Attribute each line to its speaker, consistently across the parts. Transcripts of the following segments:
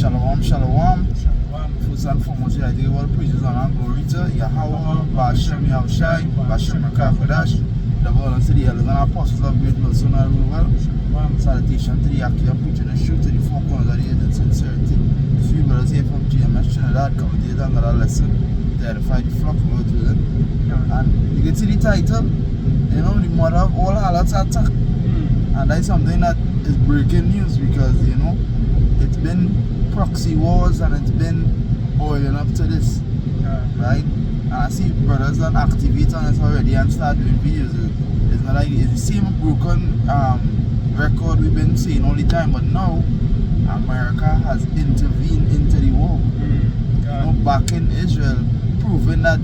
Speaker 1: Shalom, shalom. First and foremost, I give all praises and glory to Yahweh, Bashem Yahushai, Bashem Rakakodash, the world and to the elders and apostles of great Lord, son and rule well. Salutation to the active preaching the truth to the four corners of the age and sincerity. The few brothers here from GMS Trinidad come to the another lesson to edify the flock of Lord with it. And you can see the title, you know, the mother of all harlots attack. And that's something that is breaking news because, you know, it's been proxy wars and it's been boiling up to this, right? And I see brothers that activate on it already and start doing videos. It's not like it's the same broken record we've been seeing all the time, but now America has intervened into the war. You know, back in Israel, proving that,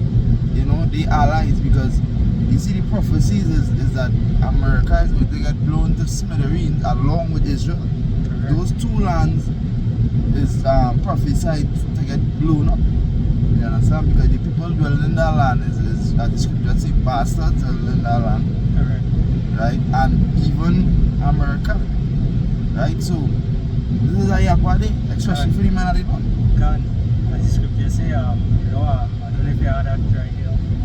Speaker 1: you know, they allies, because you see the prophecies is that America is going to get blown to smithereens along with Israel. Those two lands is prophesied to get blown up. You understand? Because the people dwelling in that land is as the scripture say, bastards dwelling in that land. Right? And even America. Right? So this is a yappa day, especially for the men of the land.
Speaker 2: As the scripture say, you know, I don't know if you heard that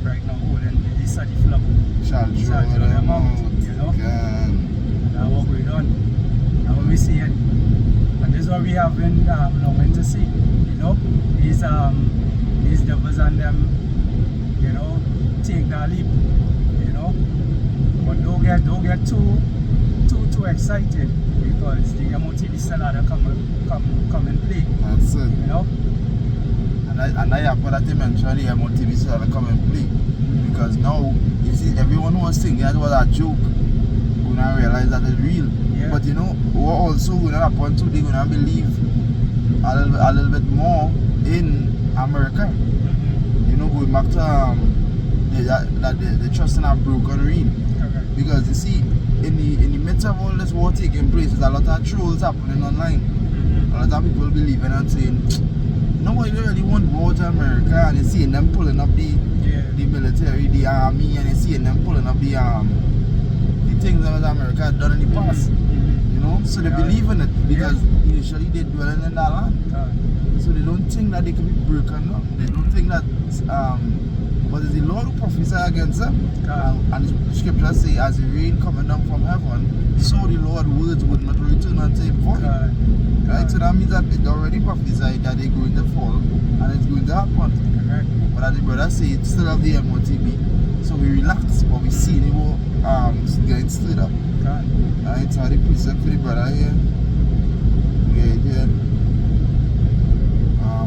Speaker 2: right now, holding the list of the flock
Speaker 1: shall draw them out,
Speaker 2: you know. That's what we're done. That's what we see. And this is what we have been longing to see. You know, these devils and them, you know, take that leap. You know. But don't get too excited, because the MOTV still had to come and play.
Speaker 1: That's it.
Speaker 2: You know.
Speaker 1: And I have that they mentioned the MOTV still had to come and play. Because now, you see, everyone who was thinking it was a joke, gonna realize that it's real.
Speaker 2: Yeah.
Speaker 1: But you know, what also gonna happen too, they're gonna believe a little bit more in America. You know, going back to the trust in a broken reed. Because you see, in the midst of all this war taking place, there's a lot of trolls happening online. A lot of people believing and saying, nobody really want war to America, and you see them pulling up the military, the army, and you see them pulling up the things that America had done in the past. You know, so they believe in it because initially they dwelling in that land. So they don't think that they can be broken down. They don't think that but it's the Lord who prophesy against them. And the scriptures say, as the rain coming down from heaven, so the Lord's words would not return unto him void. Right? So that means that it already prophesied that they're going to fall and it's going to happen. But as the brother say, it's still have the MOTV. So we relax, but we see the war getting stirred up. Right? So the precept for the brother here. Here.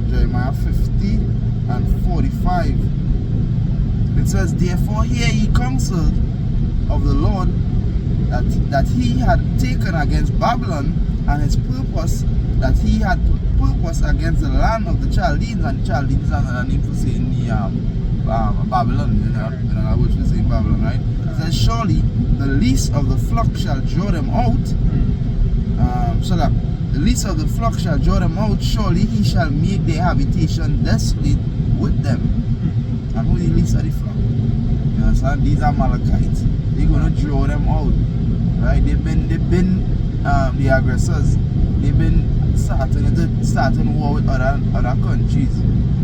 Speaker 1: Jeremiah 50 and 45. It says, therefore hear ye counsel of the Lord that he had taken against Babylon, and his purpose that he had purpose against the land of the Chaldeans. And the Chaldeans are another name for saying the Babylon, you know, which we say Babylon, right? It says, surely the least of the flock shall draw them out. So that the least of the flock shall draw them out, surely he shall make their habitation desolate with them. And who the least of the flock? You understand? These are Amalekites. They're gonna draw them out. Right? They've been the aggressors. They've been starting war with other countries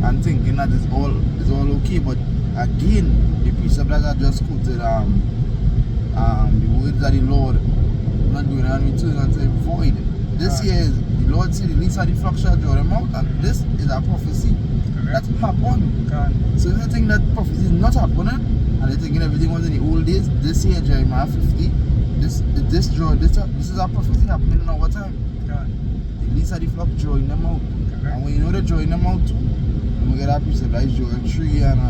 Speaker 1: and thinking that it's all okay. But again, the precept that I just quoted, the words of the Lord not going to return unto him void. This year is the Lord said the least of the flock shall draw them out, and this is a prophecy that happened. So if you think that prophecy is not happening, and they're thinking everything was in the old days, this year Jeremiah 50, this is a prophecy happening in our time. The least of the flock drawing them out. And when you know they're drawing them out too, we get that precept like Joel 3 and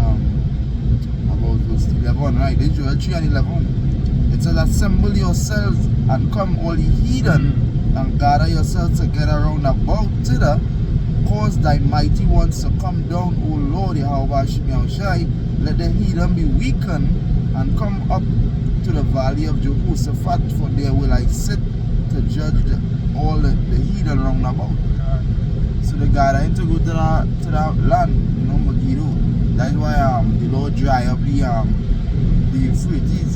Speaker 1: about verse 11, right? There's Joel 3 and 11. It says, assemble yourselves and come all ye heathen, and gather yourselves together round about thither. Cause thy mighty ones to come down, O Lord, Yahweh Yahushai. Let the heathen be weakened and come up to the valley of Jehoshaphat, for there will I sit to judge all the heathen round about. So they gathering to go to that land, you know, Megiddo. That's why the Lord dry up the Euphrates,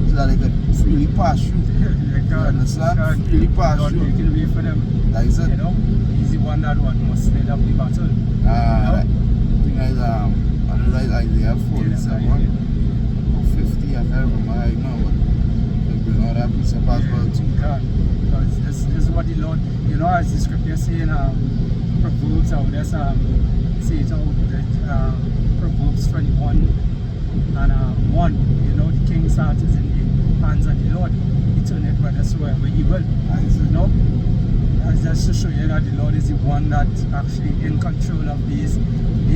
Speaker 1: so that they could freely pass through. You understand? Freely pass through.
Speaker 2: For them.
Speaker 1: That's it.
Speaker 2: You know, easy one that must lead up the battle.
Speaker 1: I think it's I don't know, like Isaiah 47 or 50, I can't remember right now, but they bring all that piece of as well too.
Speaker 2: Because this is what the Lord, you know, as the scripture saying, Proverbs, how there's say it out, that Proverbs 21 and 1, you know, the king's heart is in the hands of the Lord. He turn it whithersoever he will. You know? That's just to show you that the Lord is the one that's actually in control of these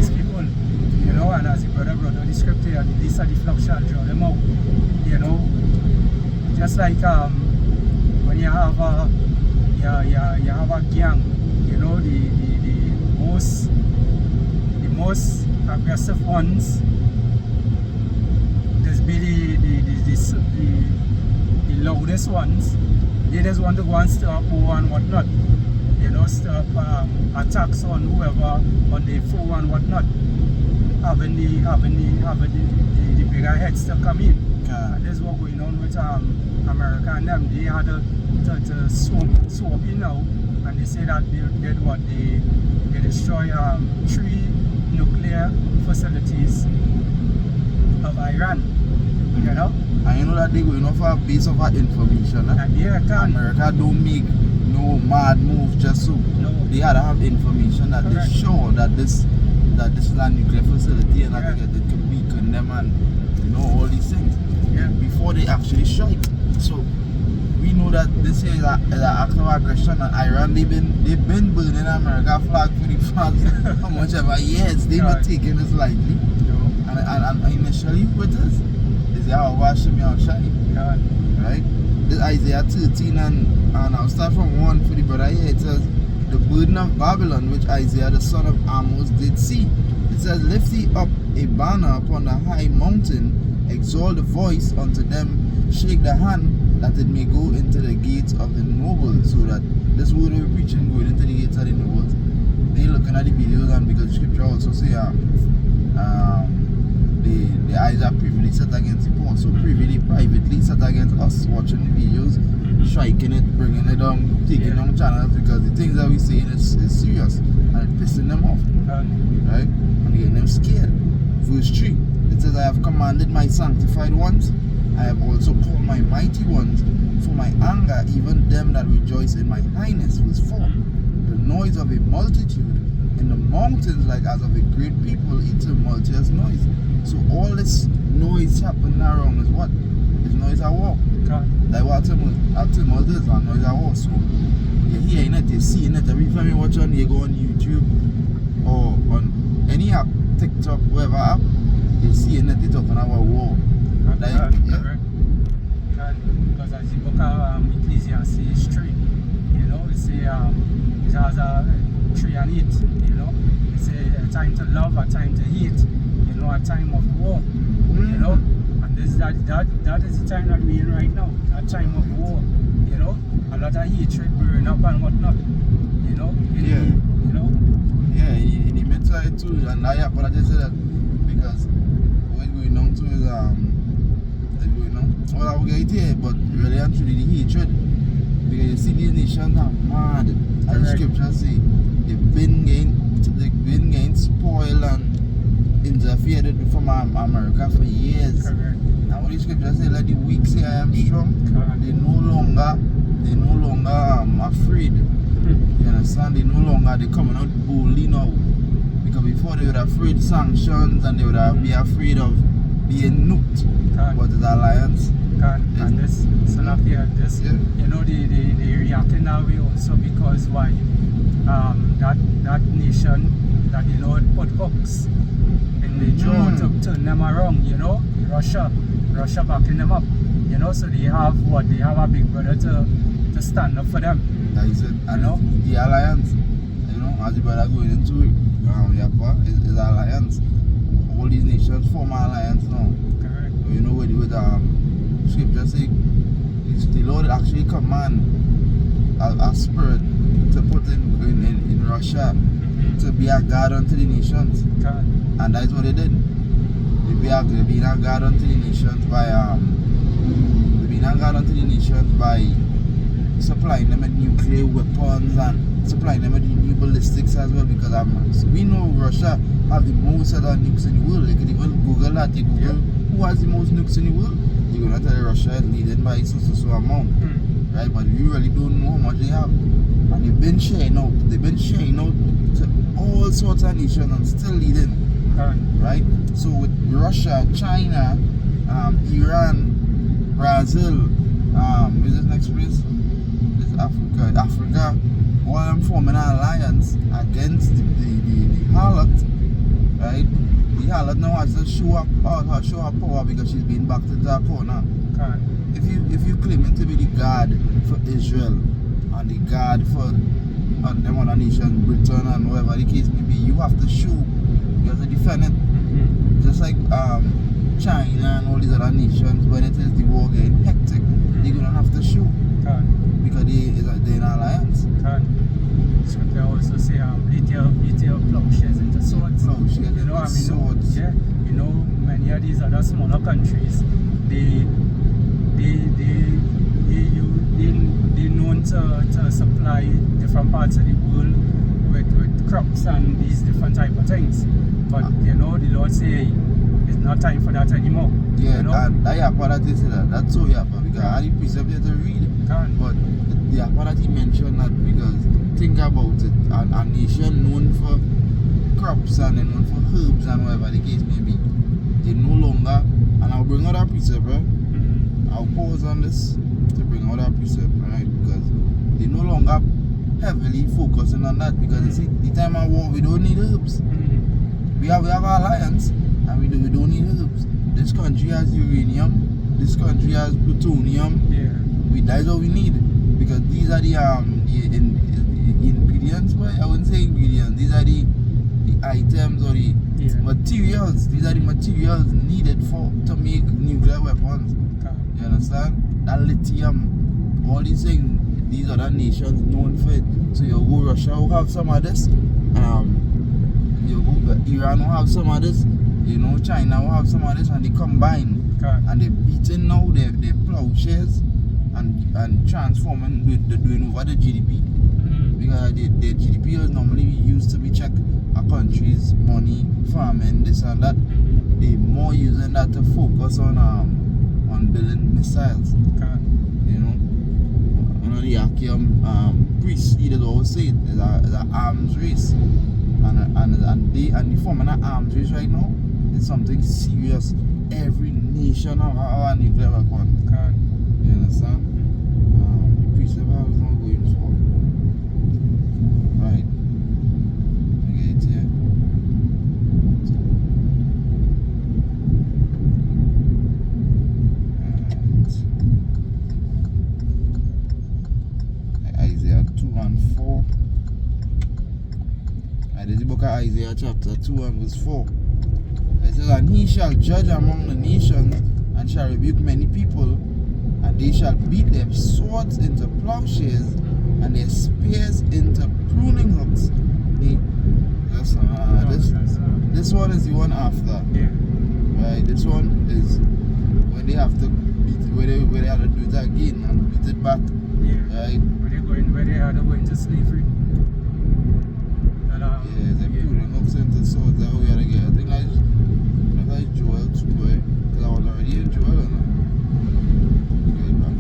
Speaker 2: people. You know, and as the brother brought out the scripture, the least of the flock shall draw them out. You know? Just like when you have a gang, you know, the most aggressive ones, there's be the loudest ones. They just want to go and stir up who and whatnot. You know, stir up attacks on whoever, on the foe and whatnot. Having the bigger heads to come in. And this is what going on with America and them. They had to swap in now, and they say that they did what they destroy 3 nuclear facilities of Iran. You know?
Speaker 1: And you know that they going off a base of information. America don't make no mad moves just so.
Speaker 2: No.
Speaker 1: They had to have information that they show that this is a nuclear facility and that they can weaken them and you know all these things.
Speaker 2: Yeah.
Speaker 1: Before they actually strike. So we know that this is an act of aggression, and Iran they've been burning America flag for the past how much ever years. They've been taking this lightly.
Speaker 2: No.
Speaker 1: And initially with us is Yahweh Shem Yahushai. Right? This Isaiah 13 and I'll start from 1 for the brother here. It says, the burden of Babylon which Isaiah the son of Amos did see. It says, lift thee up a banner upon the high mountain, exalt the voice unto them, shake the hand, that it may go into the gates of the nobles. So that this word we're preaching going into the gates of the nobles. They looking at the videos, and because the scripture also say the eyes are privily set against the poor. So privily, privately set against us watching the videos, striking it, bringing it down, taking down channels, because the things that we saying is serious and it pissing them off. Right? And getting them scared. Verse 3. It says, I have commanded my sanctified ones, I have also called my mighty ones, for my anger, even them that rejoice in my highness. Verse 4. The noise of a multitude in the mountains, like as of a great people, it's a multituous noise. So all this noise happening around is what? It's noise at war. Like what tumult is, and noise at war. So you're hearing it, you're seeing it. Every time you watch on, you go on YouTube or on any app, TikTok, whatever app, you're seeing it, they're talking about war.
Speaker 2: Correct. Because as the book of Ecclesiastes 3, you know, it has a 3 and 8, you know. It's a time to love, a time to hate, you know, a time of war, you know. And that is the time that we're in right now, a time of war, you know. A lot of hatred burning up and whatnot, you know. You know.
Speaker 1: Yeah, in the midst of it too, and I apologize for that because what's going on too is well, I will get it here, but really and truly the hatred, because you see these nations are mad. As the scripture say, they've been getting spoiled and interfered with from America for years.
Speaker 2: Correct.
Speaker 1: And what the scripture say, like the weak say I am strong, they no longer afraid. You understand? They no longer they coming out boldly now. Because before they would afraid sanctions and they would be afraid of being nuked. But the alliance.
Speaker 2: And this son of this, you know, they reacting that way also because why? That nation that the Lord put hooks in the jaw to turn them around, you know, Russia backing them up, you know, so they have a big brother to stand up for them.
Speaker 1: That is it. And
Speaker 2: you know?
Speaker 1: The alliance, you know, as the brother going into it, is alliance. All these nations form an alliance now.
Speaker 2: Correct.
Speaker 1: You know, with scripture say, the Lord actually command a spirit to put in Russia to be a guard unto the nations. And that's what they did. They being a guard unto the nations by supplying them with nuclear weapons and supplying them with the new ballistics as well, because we know Russia have the most set of nukes in the world. You can even Google that. You Google who has the most nukes in the world. You're gonna tell Russia is leading by so amount, right? But we really don't know how much they have, and they've been sharing out. They've been sharing out to all sorts of nations and still leading, right? So with Russia, China, Iran, Brazil, where's this next place? This is Africa. All them forming an alliance against the harlot, right? The harlot now has to show her power because she's been backed into a corner. If you claiming to be the God for Israel and the God for them other nations, Britain and whatever the case may be, you have to show, you have to defend it. Just like China and all these other nations, when it is the war getting hectic, they're gonna have to show because they're in alliance.
Speaker 2: So they also say beat your plowshares into swords. Swords. Yeah, you know, many of these other smaller countries, they known to supply different parts of the world with crops and these different type of things. But you know, the Lord say it's not time for that anymore.
Speaker 1: Yeah,
Speaker 2: you know?
Speaker 1: and that Yappa that is that. That's so Yappa because I had the precept there to read it. But the Yappa that he mentioned that because think about it, a nation known for crops and known for herbs and whatever the case may be, they no longer, and I'll bring out that precept, right? I'll pause on this to bring out that precept, right? Because they no longer heavily focusing on that because you see, the time of war we don't need herbs. We have an alliance and we don't need herbs. This country has uranium, this country has plutonium. That's all we need because these are the ingredients, but I wouldn't say ingredients. These are the items or the materials. These are the materials needed to make nuclear weapons. You understand? That lithium, all these things, these other nations known for it. So you go Russia will have some of this. You go Iran will have some of this. You know, China will have some of this, and they combine and they're beating now their plowshares and transforming doing over the GDP. Because the GDP is normally used to be check a country's money, farming, this and that. They're more using that to focus on building missiles. You know, one of the Akim priests, he does always say it's an arms race, and they forming an arms race right now. It's something serious. Every nation have a nuclear weapon. You understand? The precept I was not going for. Right. I get it here. Right. Isaiah 2 and 4. Right, there's the book of Isaiah chapter 2 and verse 4. It says, and he shall judge among the nations, and shall rebuke many people, and they shall beat their swords into plowshares, and their spears into pruning hooks. This one is the one after. Right, this one is when they have to beat it, where they have to do it again and beat it back. Right?
Speaker 2: Where they are going to slavery.
Speaker 1: They're pruning hooks into swords. That's how we are to get. I think that's Joel too, right? Because I was already in Joel, and okay, back.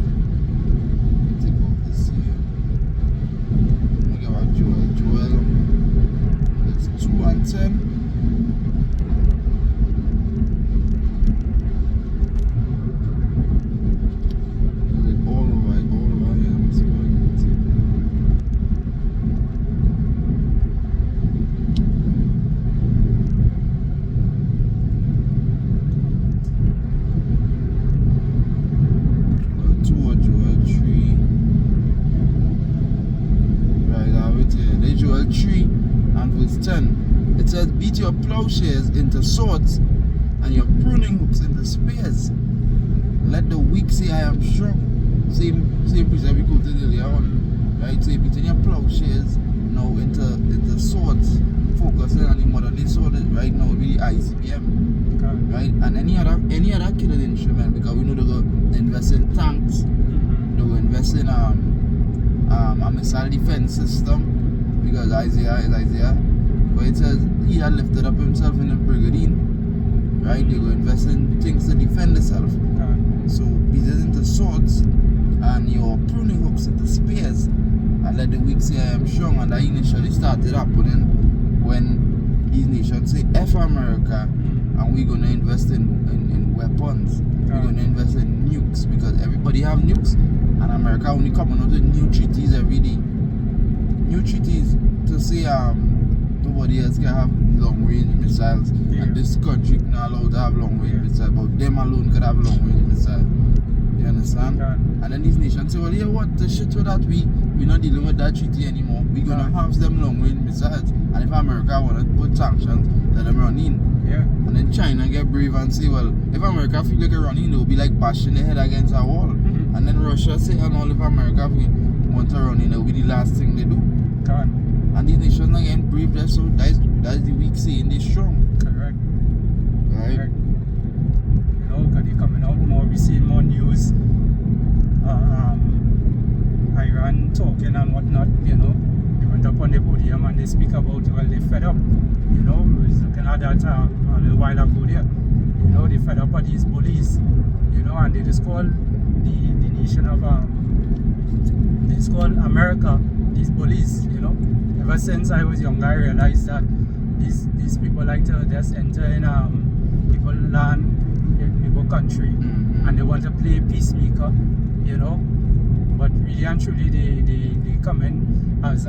Speaker 1: Take off this here. Let me get back Joel. It's 2 and 10. All over here. Let me see what I can see. Joel 3 and verse 10. It says, beat your plowshares into swords and your pruning hooks into spears. Let the weak say, I am strong. Same precept we quoted earlier on. Right? So you're beating your plowshares now into swords. Focusing on the modern day sword right now will be the ICBM. Right? And any other killing instrument, because we know they go invest in tanks, they go invest in a missile defense system, because Isaiah is Isaiah. But it says he had lifted up himself in the brigandine, right? They go invest in things to defend themselves. So pieces into swords and your pruning hooks into spears, and let the weak say I am strong. And that initially started happening when these nations say F America, and we're gonna invest in weapons. We're gonna invest in nukes, because everybody have nukes, and America only coming out with new treaties every day. New treaties to say nobody else can have long range missiles, and this country not allowed to have long range missiles, but them alone could have long range missiles. You understand? And then these nations say, well, yeah, what the shit with that we're not dealing with that treaty anymore. We're gonna have them long range missiles, and if America wanna put sanctions, let them run in. And then China get brave and say, well, if America feel like a run in, they'll be like bashing their head against a wall. And then Russia say, and all if America want to run in, it'll be the last thing they do. And these nations are getting brave there, so that's the weak saying they're strong.
Speaker 2: Correct.
Speaker 1: Right?
Speaker 2: Correct. You know, because they're coming out more, we see more news. Iran talking and whatnot, you know. They went up on the podium and they speak about, well, they're fed up. You know, we was looking at that a little while ago there. You know, they fed up of these bullies. You know, and they just call the nation of, they just call America these bullies, you know. Ever since I was young, I realized that these people like to just enter in people land, people country, and they want to play peacemaker, you know. But really and truly, they come in as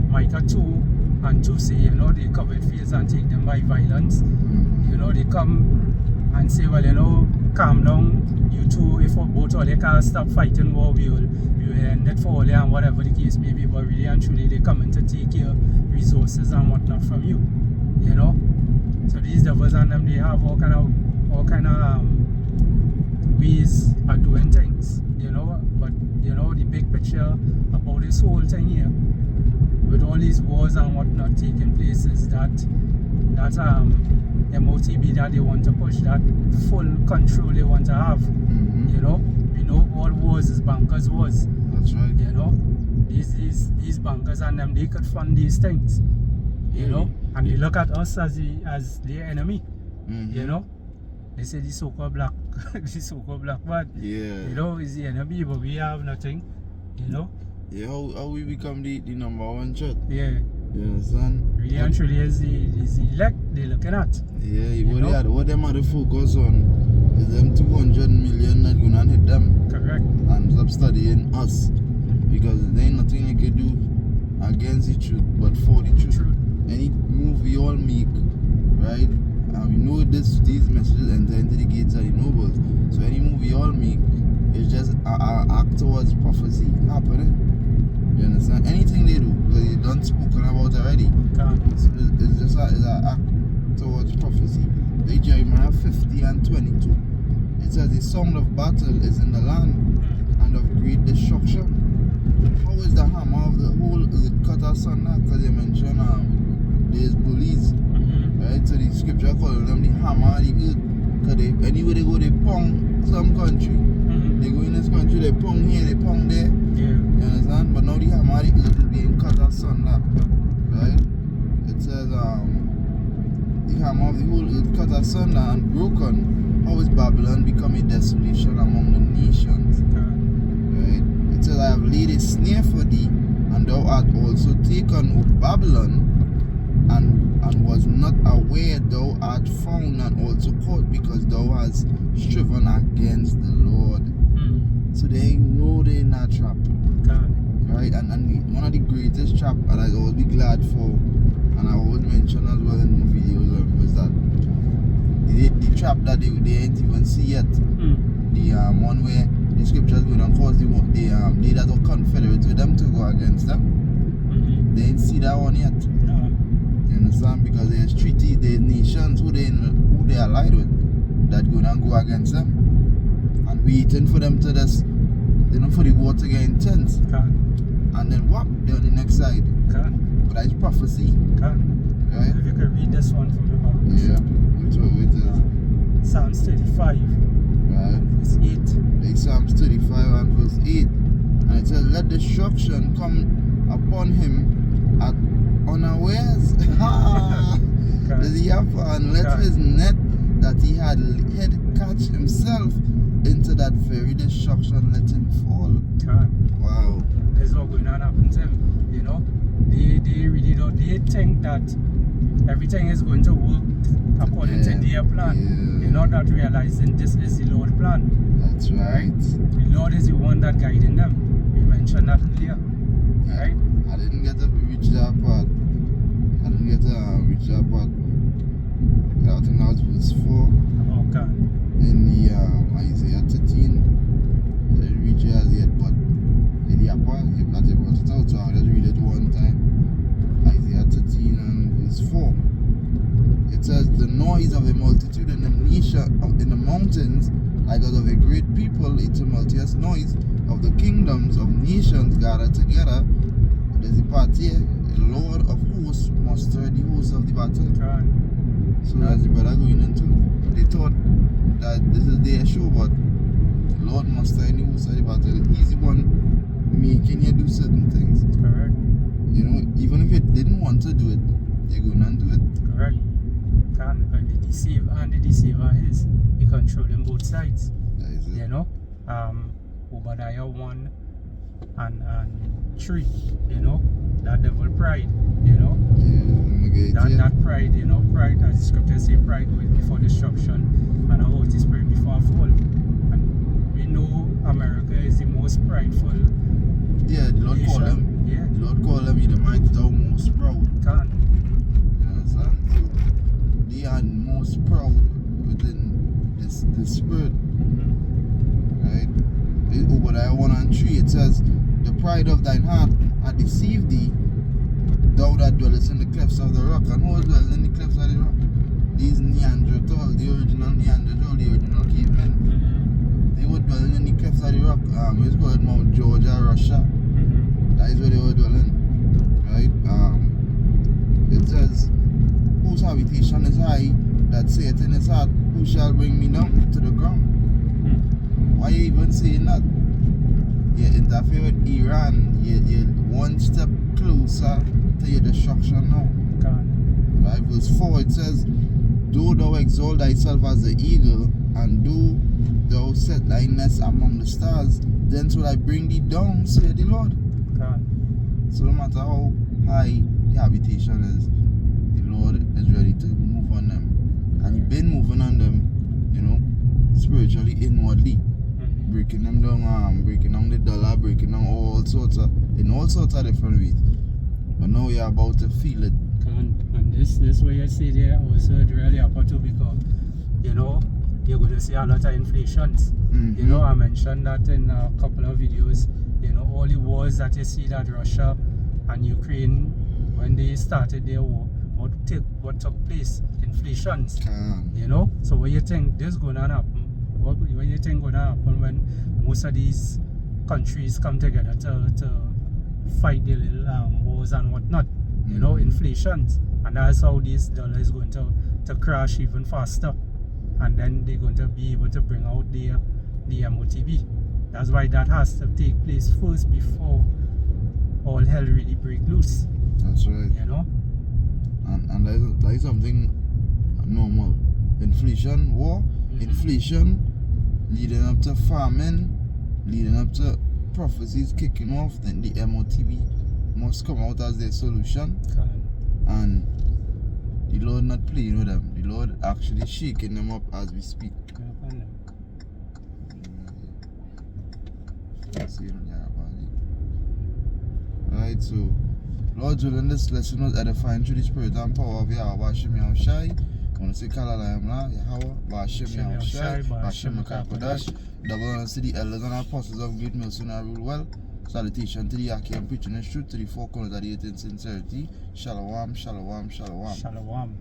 Speaker 2: Micah 2 and 2 say, you know, they covered fields and take them by violence. You know, they come and say, well, you know, calm down, you two, if both of you can't stop fighting war, we will end it for all you and whatever the case may be. But really and truly, they come in to take your resources and whatnot from you, you know. So these devils and them, they have all kind of ways of doing things, you know. But you know, the big picture about this whole thing here, with all these wars and whatnot taking place, is that MOTB that they want to push, that full control they want to have. You know, we know all wars is bankers' wars.
Speaker 1: That's right.
Speaker 2: You know, these bankers and them, they could fund these things. You know, and they look at us as their enemy. You know, they say the so-called black, but you know, is the enemy, but we have nothing. You know.
Speaker 1: Yeah, how we become the number one threat.
Speaker 2: Yeah.
Speaker 1: You understand?
Speaker 2: Really and truly is the elect they're looking at.
Speaker 1: Yeah, what them are the focus on is them 200 million that gonna hit them.
Speaker 2: Correct.
Speaker 1: And stop studying us. Because there ain't nothing you can do against the truth, but for the truth. Any move we all make, right? And we know these messages enter into the gates of the nobles. So any move we all make is just an act towards prophecy happening. You understand? Anything they do, because they done spoken about already. So it's just an act towards prophecy. Like Jeremiah 50 and 22. It says the sound of battle is in the land and of great destruction. How is the hammer of the whole earth cut asunder? Because they mention there's bullies. Right? So the scripture calls them the hammer of the earth. Because anywhere they go, they pong some country. They go in this country, they pong here, they pong there. You understand? But now the hammer of the earth is being cut asunder. Right? It says the hammer of the whole earth cut asunder and broken. How is Babylon become a desolation among the nations? Right? It says, I have laid a snare for thee, and thou art also taken, O Babylon, and was not aware thou art found and also caught, because thou hast striven against the Lord. So they know they're in that trap. Right? And one of the greatest trap that I always be glad for, and I always mention as well in the videos, was that the trap that they ain't even see yet. The one where the scriptures going to cause they that are confederate with them to go against them. They ain't see that one yet. You understand? Because there's treaties, there's nations who they allied with that gonna go against them. And waiting for them to just, you know, for the war to get intense. And then what? They're on the next side. But that's prophecy. Right?
Speaker 2: If you could read this one from the Bible.
Speaker 1: Yeah. Which one it is?
Speaker 2: Psalms 35.
Speaker 1: Right.
Speaker 2: Verse 8.
Speaker 1: Like Psalms 35 and verse 8. And it says, let destruction come upon him at unawares. And let his net that he had hid catch himself into that very destruction, let him fall. Wow.
Speaker 2: That's what going on happen to him. You know, they really don't. They think that everything is going to work according to their plan. They're not realizing this is the Lord's plan.
Speaker 1: That's right.
Speaker 2: The Lord is the one that guiding them. We mentioned that earlier. Right?
Speaker 1: I didn't get to reach that part. I think that was verse 4.
Speaker 2: Okay.
Speaker 1: In the Isaiah 13. I didn't reach it as yet, but in the upper, you got to brought it out, so I'll just read it one time. Isaiah 13 and verse 4. It says, the noise of a multitude in the nation, in the mountains, like as of a great people, a tumultuous noise of the kingdoms of nations gathered together. There's a part here, the Lord of hosts must stir the hosts of the battle. So that's the brother going into. They thought that this is their show, but the Lord must stir the hosts of the battle. He's the one making you do certain things.
Speaker 2: Correct.
Speaker 1: You know, even if you didn't want to do it, you're going to do it.
Speaker 2: Correct. Because the deceiver and the deceiver is, he control them both sides.
Speaker 1: That is it.
Speaker 2: You know, Obadiah 1 and 3, you know, that devil pride, you know. That pride, you know, pride, as the scripture say, pride goes before destruction and a haughty spirit before a fall. And we know America is the most prideful.
Speaker 1: Yeah, the Lord
Speaker 2: nation.
Speaker 1: call them.
Speaker 2: Yeah.
Speaker 1: The Lord call them, the mighty thou most proud. You understand? So they are most proud within this spirit. Right? In Obadiah 1 and 3, it says, the pride of thine heart hath deceived thee, thou that dwellest in the clefts of the rock. And who dwells in the clefts of the rock? These Neanderthals, the original Neanderthal, the original cavemen. They were dwelling in the clefts of the rock. It's called Mount Georgia, Russia. That is where they were dwelling. Right? It says, whose habitation is high, that saith in his heart, who shall bring me down to the ground? Why you even saying that? You interfere with Iran, you're one step closer to your destruction now. Right? Verse 4, it says, do thou exalt thyself as the eagle, and do thou set thy nest among the stars, then shall I bring thee down, saith the Lord. So no matter how high the habitation is, the Lord is ready to move on them. And He's been moving on them, you know, spiritually, inwardly. Breaking them down, breaking down the dollar, breaking down all sorts of different ways. But now you're about to feel it.
Speaker 2: And this way you see there also it really happen too, because you know you're going to see a lot of inflations. You know, I mentioned that in a couple of videos. You know, all the wars that you see that Russia and Ukraine, when they started their war, what took place? Inflations. You know, so what you think this going to happen? What you think going to happen when most of these countries come together to fight the little wars and whatnot? You know, inflations, and that's how this dollar is going to crash even faster, and then they're going to be able to bring out the MOTB. That's why that has to take place first before all hell really break loose.
Speaker 1: That's right.
Speaker 2: You know,
Speaker 1: and that is something normal. Inflation, war, inflation, leading up to famine, leading up to prophecies kicking off. Then the MOTB must come out as their solution. And the Lord not playing with them. The Lord actually shaking them up as we speak. Right, so Lord willing, this lesson was edifying through the spirit and power of Yahweh Hashem Yahushai. I want to say Kalalayam La, Yahweh, Hashem Yahushai, Hashem Kakodash. Double honors to the elders and apostles of great mercy and rule well. Salutation to the Yaki and preaching the truth to the four corners of the earth in sincerity. Shalom, shalom, shalom.
Speaker 2: Shalom.